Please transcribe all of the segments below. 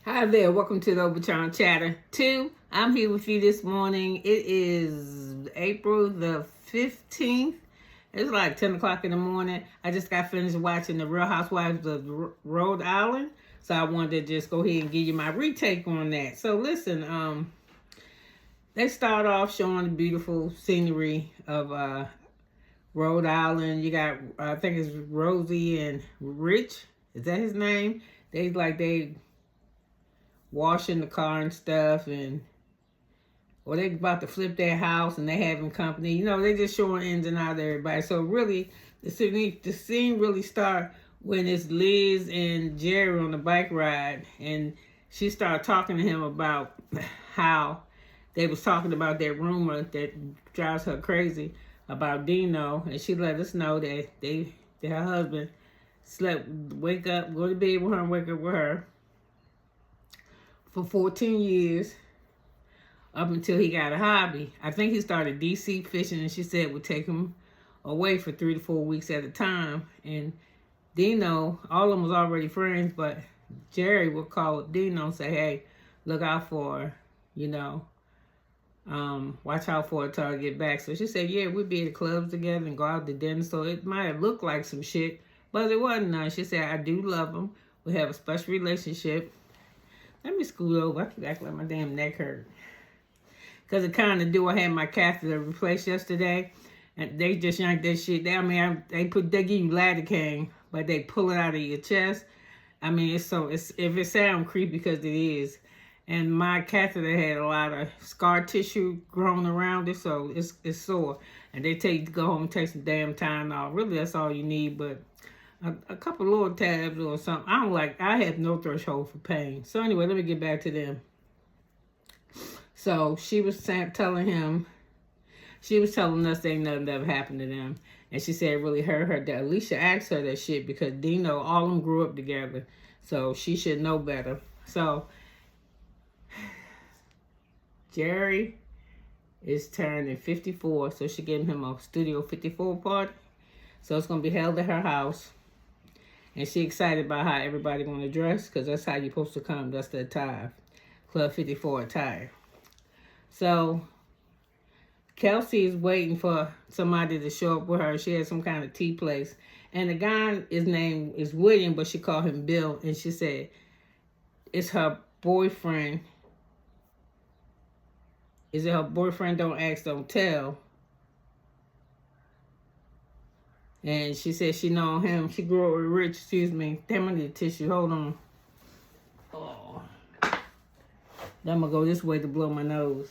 Hi there, welcome to the Overtime Chatter 2. I'm here with you this morning. It is April the 15th. It's like 10 o'clock in the morning. I just got finished watching the Real Housewives of Rhode Island. So I wanted to just go ahead and give you my retake on that. So listen, they start off showing the beautiful scenery of Rhode Island. You got, I think it's Rosie and Rich. Is that his name? They washing the car and stuff, and or they about to flip their house and they having company. You know, they just showing ins and outs of everybody. So really, the scene really start when it's Liz and Jerry on the bike ride, and she started talking to him about how they was talking about that rumor that drives her crazy about Dino, and she let us know that her husband wake up, go to bed with her and wake up with her for 14 years up until he got a hobby. I think he started DC fishing, and she said it would take him away for 3 to 4 weeks at a time. And Dino, all of them was already friends, but Jerry would call Dino and say, hey, look out for her, watch out for her till I get back. So she said, yeah, we'd be at the clubs together and go out to dinner. So it might have looked like some shit, but it wasn't none. She said, I do love him. We have a special relationship. Let me scoot over. I keep acting like my damn neck hurt. Because it kind of do. I had my catheter replaced yesterday. And they just yanked that shit. They give you lidocaine, but they pull it out of your chest. I mean, if it sounds creepy, because it is. And my catheter had a lot of scar tissue growing around it, so it's sore. And they tell you to go home and take some damn time off. Really, that's all you need, but a couple little tabs or something. I have no threshold for pain. So anyway, let me get back to them. So she was telling us that nothing ever happened to them. And she said it really hurt her that Alicia asked her that shit because Dino, all of them grew up together. So she should know better. So Jerry is turning 54. So she gave him a Studio 54 party. So it's going to be held at her house. And she excited about how everybody going to dress, because that's how you're supposed to come. That's the attire. Club 54 attire. So Kelsey is waiting for somebody to show up with her. She has some kind of tea place. And the guy, his name is William, but she called him Bill. And she said it's her boyfriend. Is it her boyfriend? Don't ask, don't tell. And she said she know him. She grew up with Rich. Excuse me. Damn, I need a tissue. Hold on. Oh. Then I'm going to go this way to blow my nose.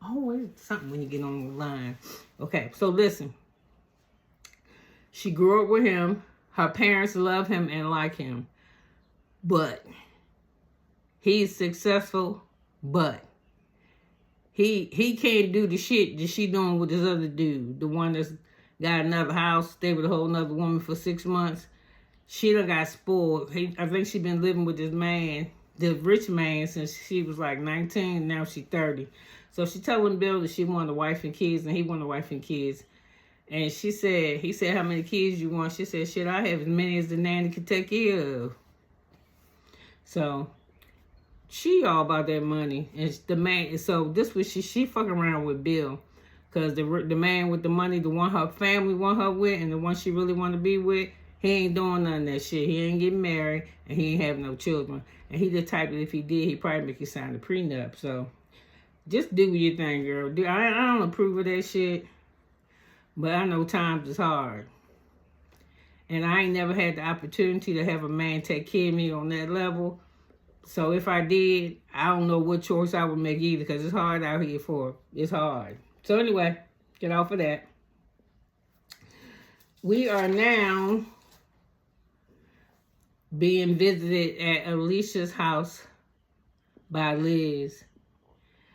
Always something when you get on the line. Okay, so listen. She grew up with him. Her parents love him and like him. But he's successful, but he can't do the shit that she doing with this other dude. The one that's got another house, stayed with a whole nother woman for 6 months. She done got spoiled. I think she been living with this man, the rich man, since she was like 19, and now she's 30. So she telling Bill that she wanted a wife and kids, and he wanted a wife and kids. And he said, how many kids you want? She said, shit, I have as many as the nanny can take care of. So she all about that money. And the man, so this was she fucking around with Bill. Because the man with the money, the one her family want her with, and the one she really want to be with, he ain't doing none of that shit. He ain't getting married, and he ain't having no children. And he the type that if he did, he'd probably make you sign a prenup. So just do your thing, girl. I don't approve of that shit, but I know times is hard. And I ain't never had the opportunity to have a man take care of me on that level. So if I did, I don't know what choice I would make either, because it's hard out here for it. It's hard. So anyway, get off of that. We are now being visited at Alicia's house by Liz.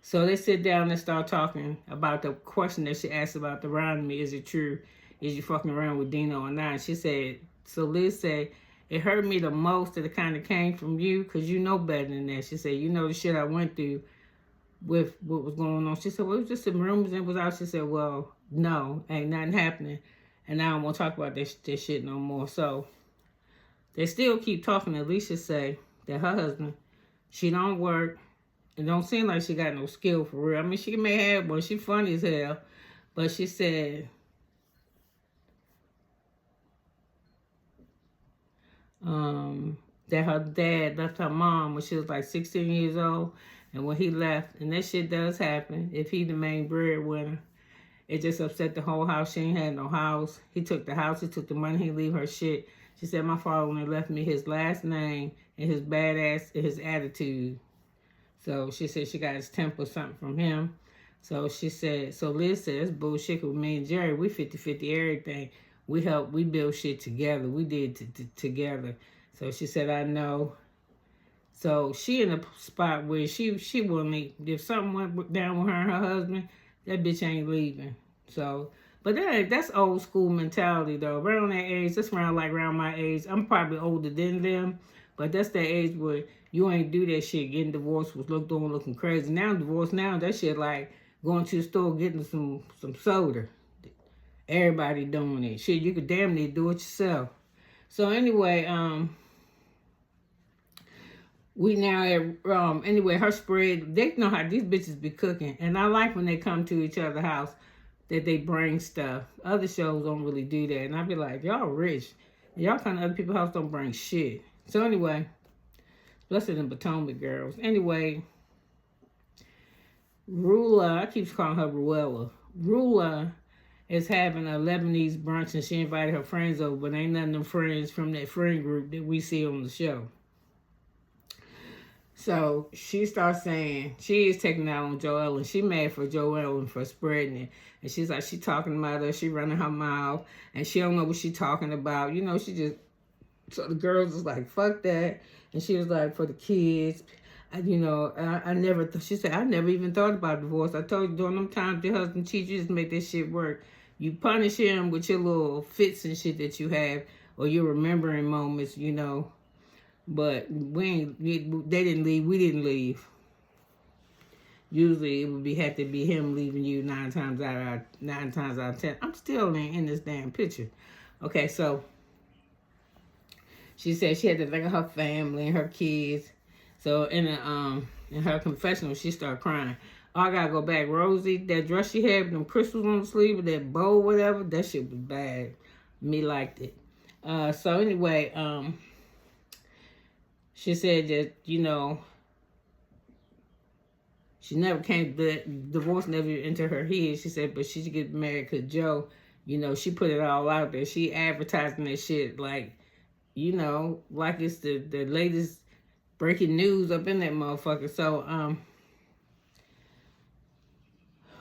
So they sit down and start talking about the question that she asked about the around me. Is it true? Is you fucking around with Dino or not? And she said, so Liz said, it hurt me the most that it kind of came from you, because you know better than that. She said, you know the shit I went through with what was going on. She said, well, it was just some rumors and it was out. She said, well, no, ain't nothing happening. And I don't want to talk about this shit no more. So They still keep talking. Alicia say that her husband, she don't work. It don't seem like she got no skill for real. I mean, she may have one. She funny as hell. But she said, that her dad left her mom when she was like 16 years old. And when he left, and that shit does happen, if he the main breadwinner, it just upset the whole house. She ain't had no house. He took the house. He took the money. He leave her shit. She said, my father only left me his last name and his badass and his attitude. So she said she got his temper something from him. So she said, so Liz said, it's bullshit with me and Jerry. We 50-50 everything. We build shit together. We did together. So she said, I know. So she in a spot where she wouldn't, if something went down with her and her husband, that bitch ain't leaving. So, but that's old school mentality though. Around that age, that's around my age. I'm probably older than them, but that's the age where you ain't do that shit. Getting divorced was looking crazy. Now divorce now, that shit like going to the store getting some soda. Everybody doing it. Shit, you could damn near do it yourself. So anyway, we now at, anyway, her spread, they know how these bitches be cooking. And I like when they come to each other's house that they bring stuff. Other shows don't really do that. And I be like, y'all rich. Y'all come to other people's house, don't bring shit. So anyway, blessed and Potomac girls. Anyway, Rulla, I keep calling her Ruella. Rulla is having a Lebanese brunch and she invited her friends over, but ain't none of them friends from that friend group that we see on the show. So she starts saying, she is taking out on Joelle and she mad for Joelle and for spreading it. And she's like, she talking about her, she running her mouth and she don't know what she talking about. You know, she just, so the girls was like, fuck that. And she was like, for the kids, she said, I never even thought about divorce. I told you during them times your husband cheats, you just make that shit work. You punish him with your little fits and shit that you have or your remembering moments, you know. But they didn't leave, we didn't leave. Usually it would have to be him leaving you 9 times out of 10. I'm still in this damn picture. Okay, so she said she had to think of her family and her kids. So in her confessional, she started crying. Oh, I gotta go back. Rosie, that dress she had with them crystals on the sleeve with that bow, whatever, that shit was bad. Me liked it. So anyway, she said that, you know, she never came, the divorce never entered her head. She said, but she should get married because Joe, you know, she put it all out there. She advertising that shit like, you know, like it's the latest breaking news up in that motherfucker. So,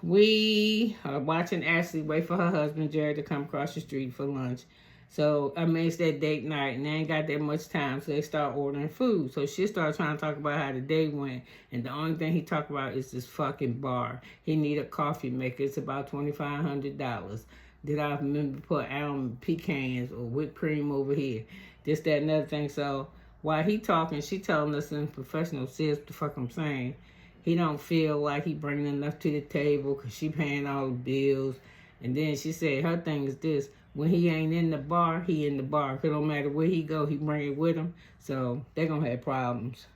we are watching Ashley wait for her husband, Jared, to come across the street for lunch. So, I mean, it's that date night, and they ain't got that much time, so they start ordering food. So, she started trying to talk about how the day went, and the only thing he talked about is this fucking bar. He need a coffee maker. It's about $2,500. Did I remember put almond pecans or whipped cream over here? This, that, and other thing. So, while he talking, she telling us in professional sense what the fuck I'm saying. He don't feel like he bringing enough to the table because she paying all the bills. And then she said her thing is this. When he ain't in the bar, he in the bar. Because no matter where he go, he bring it with him. So they're going to have problems.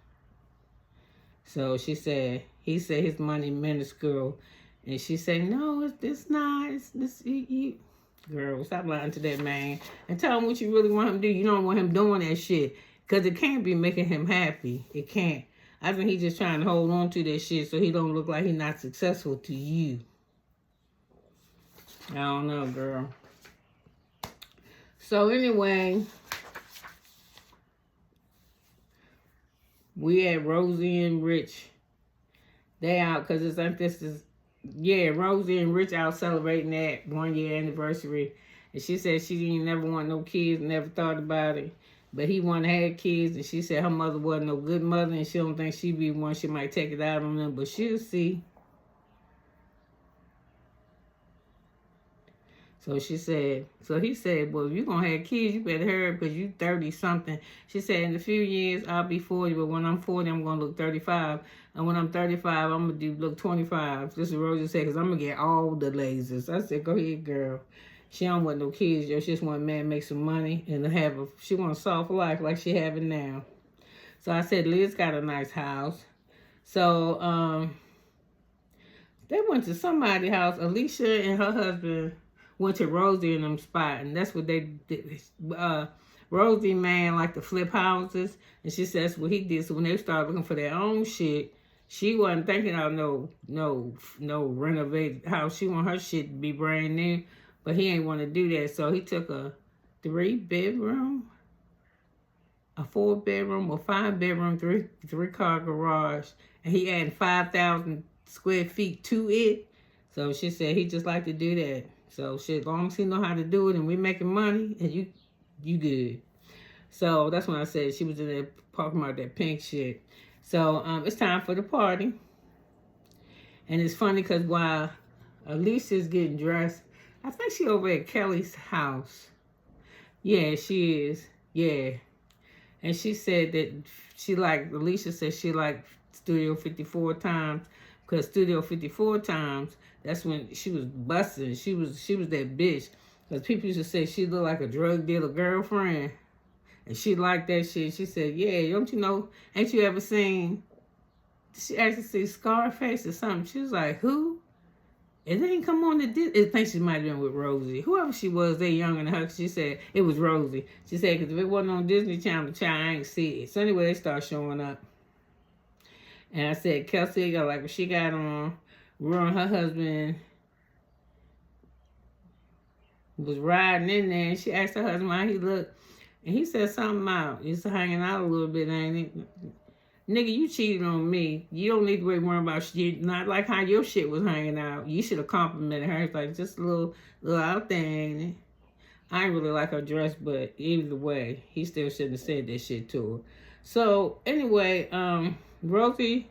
So she said, he said his money minuscule. And she said, no, it's not. Girl, stop lying to that man. And tell him what you really want him to do. You don't want him doing that shit. Because it can't be making him happy. It can't. I think he's just trying to hold on to that shit so he don't look like he's not successful to you. I don't know, girl. So anyway, we at Rosie and Rich. They out because it's like this is, yeah, Rosie and Rich out celebrating that 1 year anniversary. And she said she didn't never want no kids, never thought about it. But he wanted to have kids, and she said her mother wasn't no good mother, and she don't think she'd be one. She might take it out on them, but she'll see. So she said, so he said, well, if you're going to have kids, you better hurry because you 30-something. She said, in a few years, I'll be 40, but when I'm 40, I'm going to look 35. And when I'm 35, I'm going to look 25. This is what Rosie said, because I'm going to get all the lasers. I said, go ahead, girl. She don't want no kids, yo. She just want a man to make some money and to have a, she want a soft life like she having now. So I said, Liz got a nice house. So, they went to somebody's house. Alicia and her husband went to Rosie and them spot, and that's what they did. Rosie man like to flip houses, and she says that's what he did. So when they started looking for their own shit, she wasn't thinking of no renovated house. She want her shit to be brand new, but he ain't want to do that. So he took a 3-bedroom, a 4-bedroom, or 5-bedroom, three-car garage, and he added 5,000 square feet to it. So she said he just like to do that. So shit, as long as he know how to do it and we making money, and you good. So that's when I said she was in there talking about that pink shit. So it's time for the party. And it's funny because while Alicia's getting dressed, I think she over at Kelly's house. Yeah, she is. Yeah. And she said that she like, Alicia said she liked Studio 54 times, because Studio 54 times, that's when she was busting. She was that bitch. Because people used to say she looked like a drug dealer girlfriend. And she liked that shit. She said, yeah, don't you know, ain't you ever seen, she actually see Scarface or something. She was like, who? It ain't come on the Disney. I think she might have been with Rosie. Whoever she was, they younger than her. She said, it was Rosie. She said, because if it wasn't on Disney Channel, I ain't see it. So anyway, they start showing up. And I said, Kelsey got like what she got on. Rulla and her husband was riding in there, and she asked her husband how he looked. And he said something about, he's hanging out a little bit, ain't it? Nigga, you cheated on me. You don't need to worry about shit. Not like how your shit was hanging out. You should have complimented her. It's like, just a little out there, ain't it? I ain't really like her dress, but either way, he still shouldn't have said that shit to her. So, anyway, Rosie,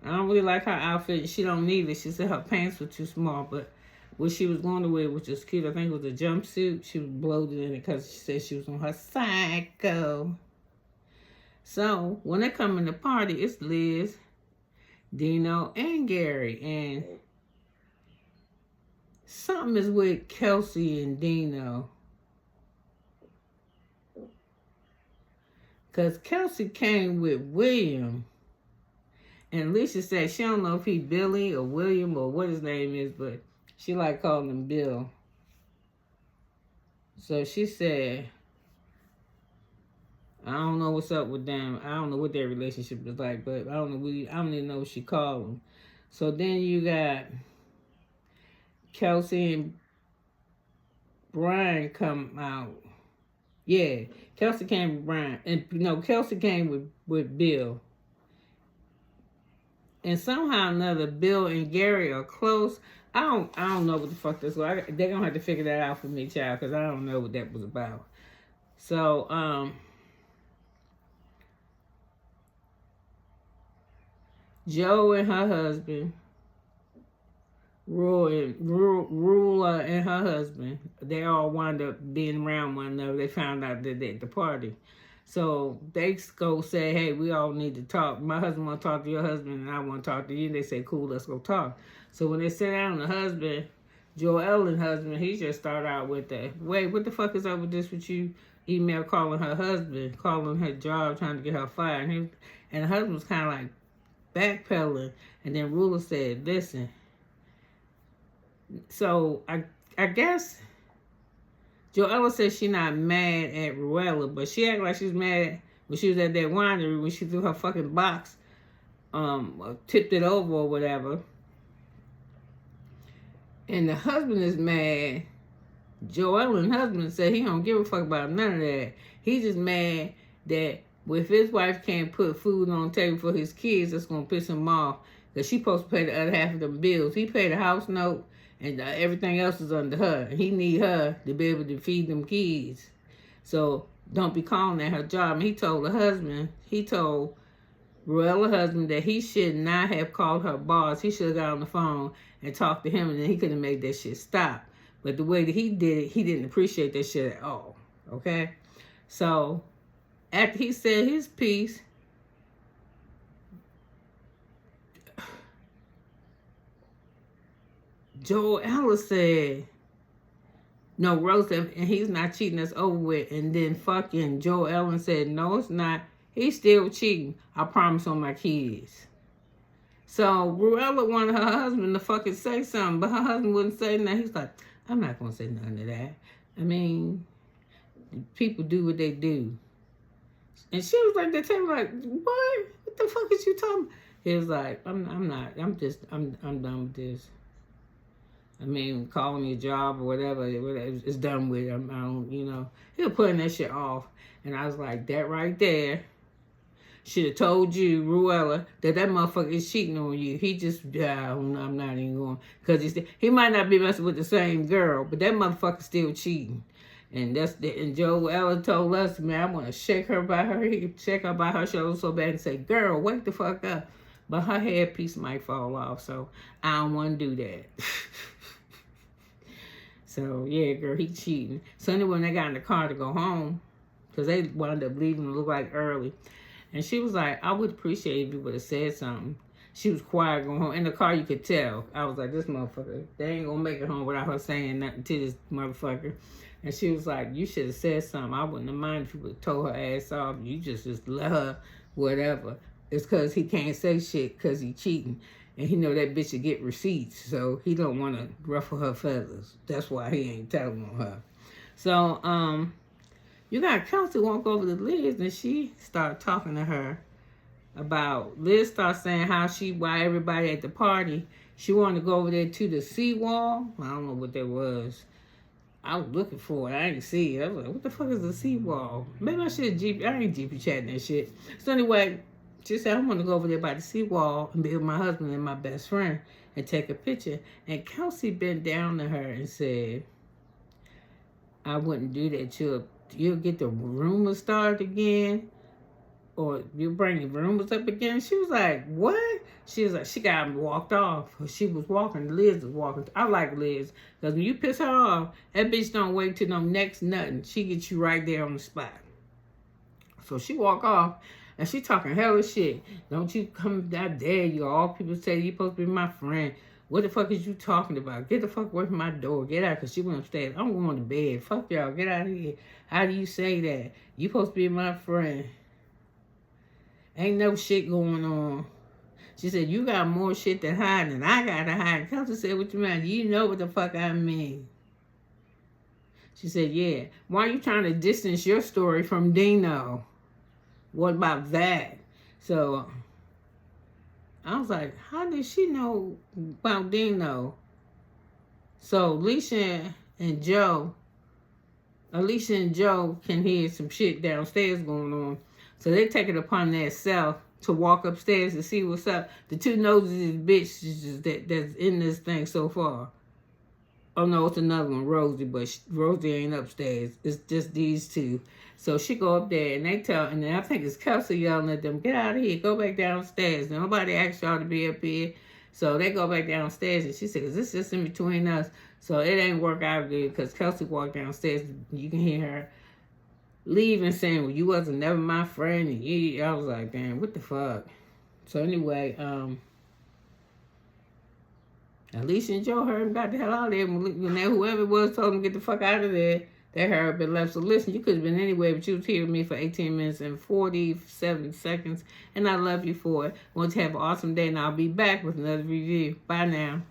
I don't really like her outfit. She don't need it. She said her pants were too small, but what she was going to wear, which was cute, I think it was a jumpsuit. She was bloated in it because she said she was on her psycho. So, when they come in the party, it's Liz, Dino, and Gary. And something is with Kelsey and Dino. Because Kelsey came with William. And Alicia said she don't know if he Billy or William or what his name is, but she like calling him Bill. So she said, I don't know what's up with them. I don't know what their relationship is like, but I don't even know what she called them. So then you got Kelsey and Brian come out. Yeah, Kelsey came with Brian. And Kelsey came with Bill. And somehow or another, Bill and Gary are close. I don't know what the fuck this was. They're gonna have to figure that out for me, child, because I don't know what that was about. So, Joe and her husband, Rulla and her husband, they all wound up being around one another. They found out that at the party. So they go say, hey, we all need to talk. My husband want to talk to your husband, and I want to talk to you. And they say, cool, let's go talk. So when they sit down, the husband, Joe Ellen's husband, he just started out with that. Wait, what the fuck is up with this with you? Email calling her husband, calling her job, trying to get her fired. And the husband was kind of like backpedaling. And then Rulla said, listen. So I guess Joella said she not mad at Ruella, but she acted like she was mad when she was at that winery when she threw her fucking box, tipped it over or whatever. And the husband is mad. Joellen's husband said he don't give a fuck about none of that. He's just mad that if his wife can't put food on the table for his kids, that's gonna piss him off. Because she's supposed to pay the other half of them bills. He paid the house note, and everything else is under her. And he need her to be able to feed them kids. So don't be calling at her job. And he told Ruella's husband that he should not have called her boss. He should have got on the phone and talked to him, and then he could have made that shit stop. But the way that he did it, he didn't appreciate that shit at all. Okay? So after he said his piece, Joella said, No, Rose said, and he's not cheating, that's over with. And then fucking Joe Ellen said, no, it's not. He's still cheating. I promise on my kids. So Rulla wanted her husband to fucking say something, but her husband wouldn't say nothing. He's like, I'm not going to say none of that. I mean, people do what they do. And she was like, they tell me like, what? What the fuck is you talking about? He was like, I'm done with this. I mean, calling me a job or whatever, it's done with. I don't, he was putting that shit off. And I was like, that right there should have told you, Rulla, that motherfucker is cheating on you. He just, I'm not even going. Because he might not be messing with the same girl, but that motherfucker's still cheating. And and Joe Ellen told us, man, I want to shake her by her shoulder so bad and say, girl, wake the fuck up. But her headpiece might fall off, so I don't want to do that. So, yeah, girl, he cheating. So anyway, when they got in the car to go home, because they wound up leaving, it looked like early. And she was like, I would appreciate if you would have said something. She was quiet going home. In the car, you could tell. I was like, this motherfucker, they ain't going to make it home without her saying nothing to this motherfucker. And she was like, you should have said something. I wouldn't have minded if you would have told her ass off. You just let her, whatever. It's because he can't say shit because he cheating. And he know that bitch will get receipts. So he don't want to ruffle her feathers. That's why he ain't telling on her. So, you got Kelsey walk over to Liz and she started talking to her about, Liz started saying why everybody at the party, she wanted to go over there to the seawall. I don't know what that was. I was looking for it. I didn't see it. I was like, what the fuck is the seawall? Maybe I should have I ain't GP chatting that shit. So anyway, she said, I want to go over there by the seawall and be with my husband and my best friend and take a picture. And Kelsey bent down to her and said, I wouldn't do that. You'll get the rumors started again, or you'll bring the rumors up again. She was like, what? She was like, she got walked off. She was walking. Liz was walking. I like Liz, because when you piss her off, that bitch don't wait till no next nothing. She gets you right there on the spot. So she walk off, and she talking hella shit. Don't you come, I dare you. All people say you supposed to be my friend. What the fuck is you talking about? Get the fuck away from my door. Get out, because she went upstairs. I'm going to bed. Fuck y'all. Get out of here. How do you say that? You supposed to be my friend. Ain't no shit going on. She said, you got more shit to hide than I got to hide. Kelsey said, what you mean? You know what the fuck I mean. She said, yeah. Why are you trying to distance your story from Dino? What about that? So I was like, how did she know about Dino? So Alicia and Joe can hear some shit downstairs going on. So they take it upon themselves to walk upstairs to see what's up. The two noses bitches that's in this thing so far. Oh no, it's another one, Rosie, but Rosie ain't upstairs. It's just these two. So she go up there and and then I think it's Kelsey yelling at them, get out of here, go back downstairs. Nobody asked y'all to be up here. So they go back downstairs and she said, is this just in between us? So it ain't work out good because Kelsey walked downstairs. You can hear her leaving saying, well, you wasn't never my friend. And I was like, damn, what the fuck? So anyway, Alicia and Joe heard him got the hell out of there. When whoever it was told him to get the fuck out of there, they heard been left. So listen, you could have been anywhere, but you was here with me for 18 minutes and 47 seconds. And I love you for it. I want you to have an awesome day, and I'll be back with another review. Bye now.